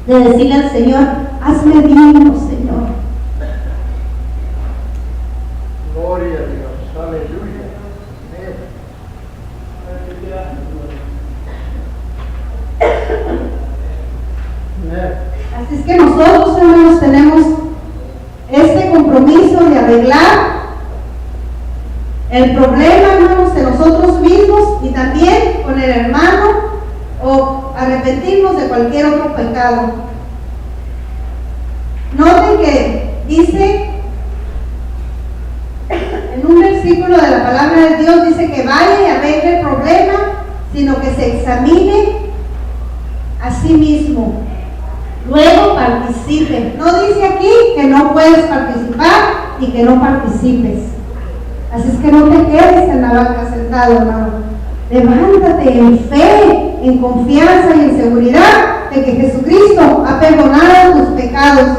de decirle al Señor, hazme digno, Señor. Gloria a Dios, aleluya. Así es que nosotros, hermanos, tenemos este compromiso de arreglar el problema, hermanos, de nosotros mismos y también con el hermano, o arrepentirnos de cualquier otro pecado. Noten que dice en un versículo de la palabra de Dios, dice que vaya y arregle el problema, sino que se examine a sí mismo. Luego participe. No dice aquí que no puedes participar y que no participes. Así es que no te quedes en la banca sentado, hermano. Levántate en fe, en confianza y en seguridad de que Jesucristo ha perdonado tus pecados.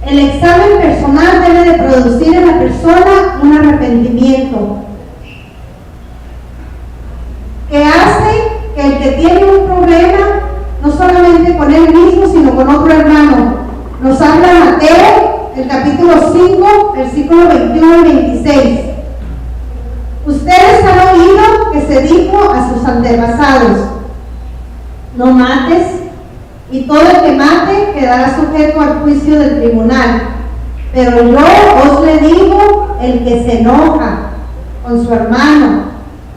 El examen personal debe de producir en la persona un arrepentimiento que hace que el que tiene un problema, no solamente con él mismo, sino con otro hermano. Nos habla Mateo, el capítulo 5, versículo 21 y 26. Ustedes han oído que se dijo a sus antepasados, no mates, y todo el que mate quedará sujeto al juicio del tribunal. Pero yo os le digo, el que se enoja con su hermano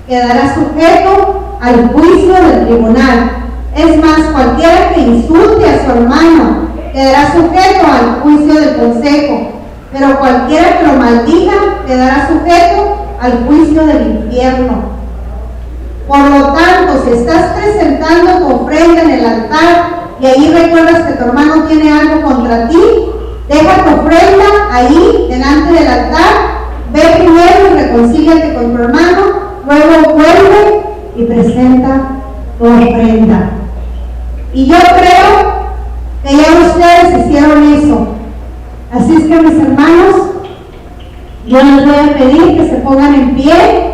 quedará sujeto al juicio del tribunal. Es más, cualquiera que insulte a su hermano quedará sujeto al juicio del consejo, pero cualquiera que lo maldiga quedará sujeto al juicio del infierno. Por lo tanto, si estás presentando tu ofrenda en el altar y ahí recuerdas que tu hermano tiene algo contra ti, deja tu ofrenda ahí delante del altar, ve primero y reconcíliate con tu hermano, luego vuelve y presenta tu ofrenda. Y yo creo que ya ustedes hicieron eso. Así es que, mis hermanos, yo les voy a pedir que se pongan en pie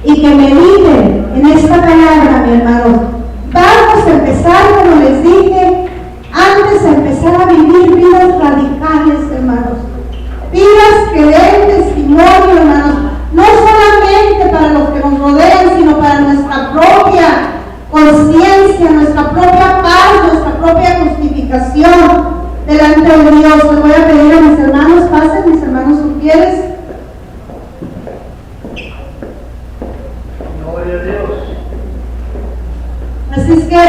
y que mediten en esta palabra, mi hermano. Vamos a empezar, como les dije, antes de empezar a vivir vidas radicales, hermanos. Vidas que den testimonio, hermanos, no solamente para los que nos rodean, sino para nuestra propia conciencia, nuestra propia paz, nuestra propia justificación delante de Dios. Les voy a pedir a mis hermanos, pasen, mis hermanos sugieres. Gloria a Dios. Así es que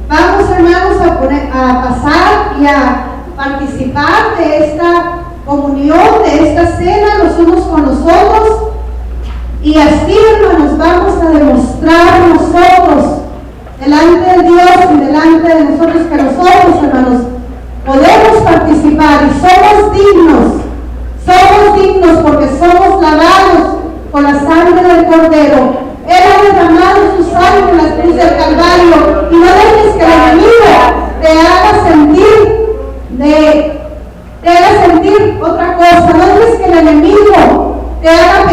vamos, hermanos, a pasar y a participar de esta comunión, de esta cena los unos con los otros, y así, hermanos, vamos a demostrar nosotros delante de Dios y delante de nosotros que nosotros, hermanos, podemos participar y somos dignos porque somos lavados con la sangre del Cordero. Él ha derramado su sangre en la cruz del Calvario, y no dejes que el enemigo te haga sentir otra cosa. No dejes que el enemigo te haga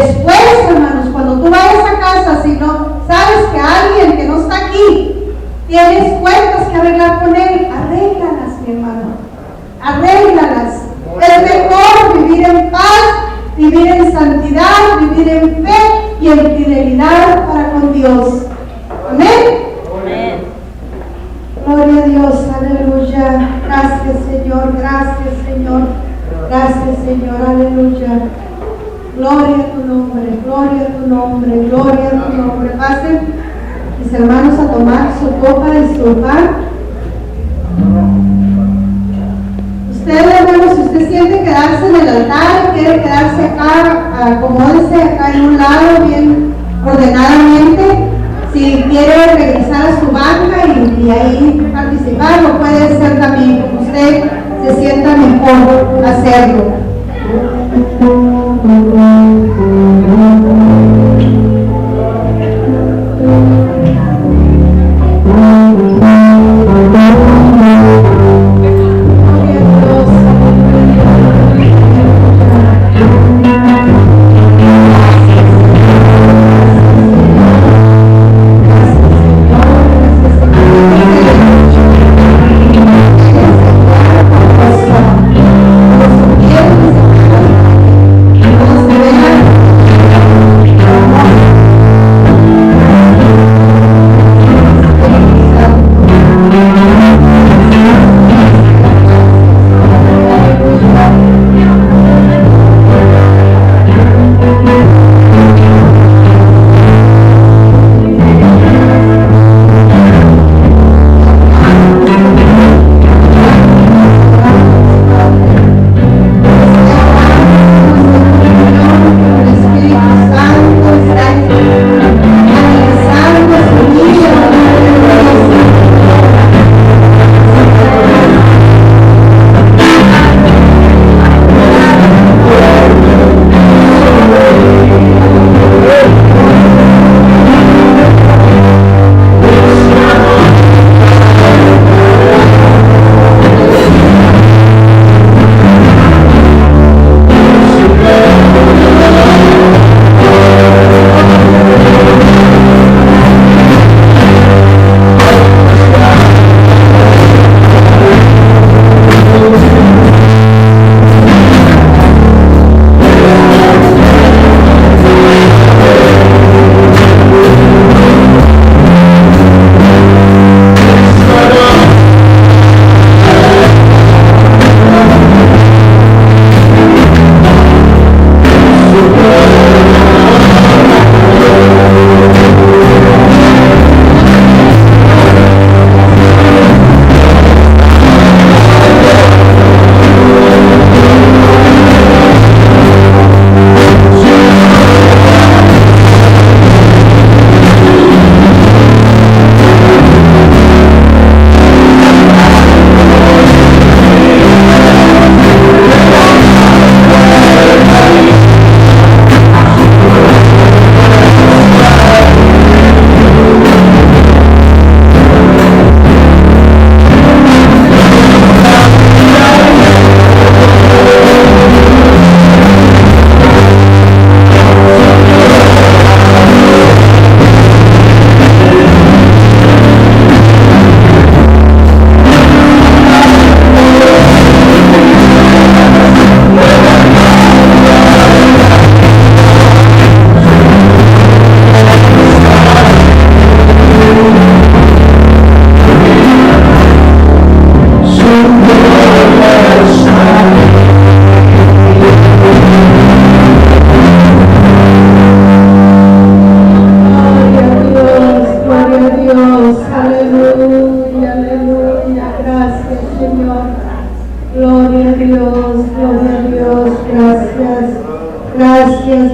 Después, hermanos, cuando tú vayas a casa, si no sabes que alguien que no está aquí, tienes cuentas que arreglar con él, arréglalas, mi hermano, arréglalas. Es mejor vivir en paz, vivir en santidad, vivir en fe y en fidelidad para con Dios. Amén. Amén. Gloria a Dios, aleluya. Gracias, Señor, gracias, Señor. Gracias, Señor, aleluya. Gloria a tu nombre, gloria a tu nombre, gloria a tu nombre. Pasen, mis hermanos, a tomar su copa y su pan. Usted, hermanos, si usted siente quedarse en el altar, quiere quedarse acá, acomódese acá en un lado bien ordenadamente. Si quiere regresar a su banca y ahí participar, lo puede hacer también, como usted se sienta mejor hacerlo.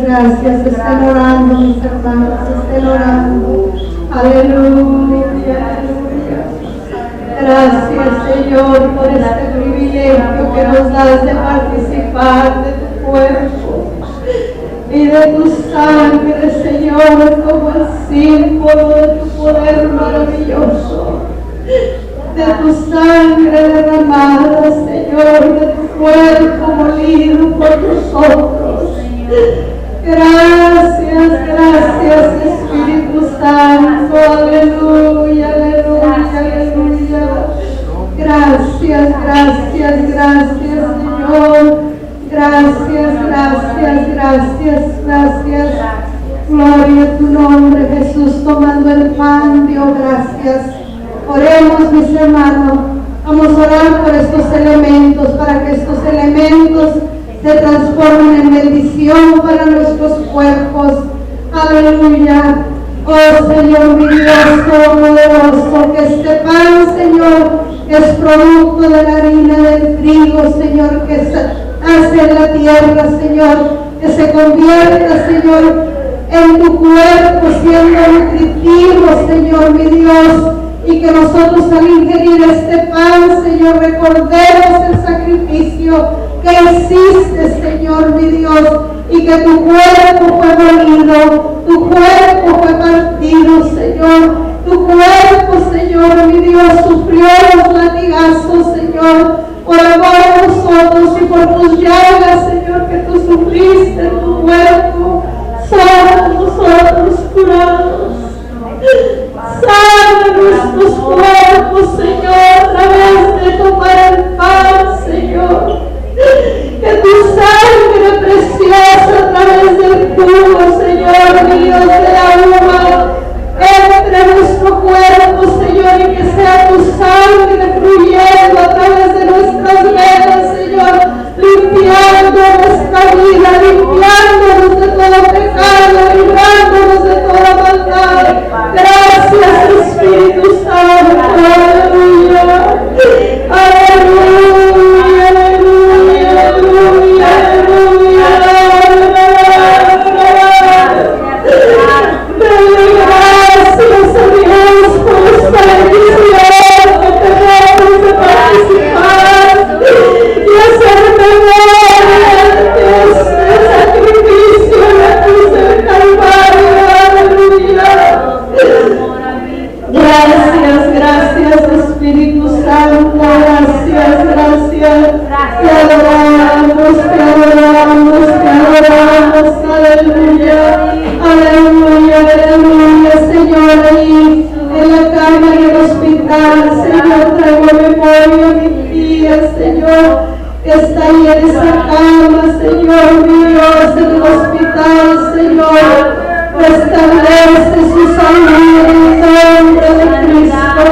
Gracias, estén orando mis hermanos, estén orando. Aleluya, aleluya. Gracias, Señor, por este privilegio que nos das de participar de tu cuerpo y de tu sangre, Señor, como el símbolo de tu poder maravilloso, de tu sangre derramada, Señor, de tu cuerpo molido por nosotros. Gracias, gracias Espíritu Santo, aleluya, aleluya, aleluya. Gracias, gracias, gracias Señor. Gracias, gracias, gracias, gracias. Gloria a tu nombre, Jesús, tomando el pan, Dios, gracias. Oremos, mis hermanos. Vamos a orar por estos elementos, para que estos elementos se transformen en bendición para nuestros cuerpos. Aleluya. Oh Señor, mi Dios todopoderoso, que este pan, Señor, es producto de la harina del trigo, Señor, que hace en la tierra, Señor, que se convierta, Señor, en tu cuerpo, siendo nutritivo, Señor, mi Dios, y que nosotros al ingerir este pan, Señor, recordemos el sacrificio que hiciste, Señor, mi Dios, y que tu cuerpo fue molido, tu cuerpo fue partido, Señor, tu cuerpo, Señor, mi Dios, sufrió los latigazos, Señor, por amor a nosotros y por tus llagas, Señor, que tú sufriste en tu cuerpo. Sana nosotros curados. Sana nuestros cuerpos, Señor, a través de tomar el pan, Señor. Que tu sangre preciosa a través del jugo, Señor, mi Dios, de la uva, entre nuestro cuerpo, Señor, y que sea tu sangre fluyendo a través de nuestras venas, Señor, limpiando nuestra vida, limpiándonos de todo pecado, librándonos de toda maldad. Gracias, Espíritu Santo. Aleluya. Aleluya, aleluya, aleluya, aleluya. Gracias a Dios por esta bendición que tenemos de participar y hacer memoria de este sacrificio en la cruz del Calvario. Aleluya. Gracias, gracias Espíritu Santo. Gracias, gracias. Te adoramos, te adoramos, te adoramos. Aleluya. Aleluya, aleluya, Señor, ahí en la cama y el hospital, Señor, traigo memoria mi tía, Señor, que está ahí en esa cama, Señor, mi Dios, en el hospital, Señor, restablece su salud en el nombre de Cristo,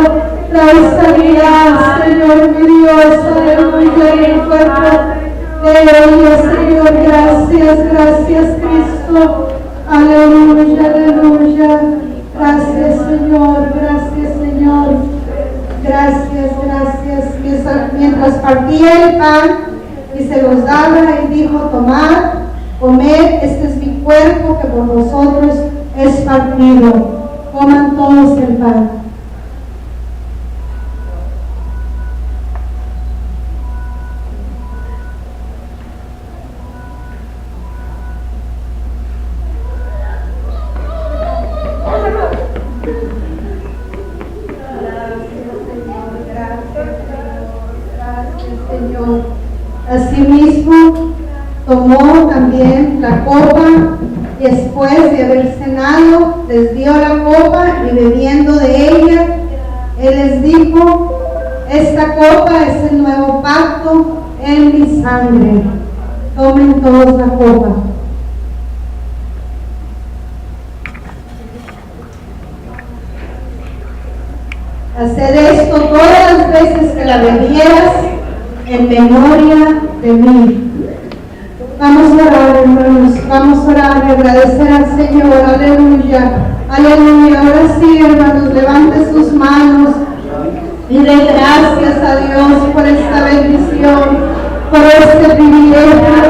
trae sanidad, Señor, mi Dios, aleluya, en el cuerpo de ella, Señor, gracias, gracias, Cristo. Aleluya, aleluya. Gracias, Señor. Gracias, Señor. Gracias, gracias. Mientras partía el pan y se los daba, Él dijo: tomad, comed, este es mi cuerpo que por vosotros es partido. Coman todos el pan. Asimismo, tomó también la copa y después de haber cenado, les dio la copa y bebiendo de ella, Él les dijo: esta copa es el nuevo pacto en mi sangre. Tomen todos la copa. Haced esto todas las veces que la bebieras en memoria de mí. Vamos a orar, hermanos, vamos a orar y agradecer al Señor. Aleluya, aleluya. Ahora sí, hermanos, levante sus manos y den gracias a Dios por esta bendición, por este privilegio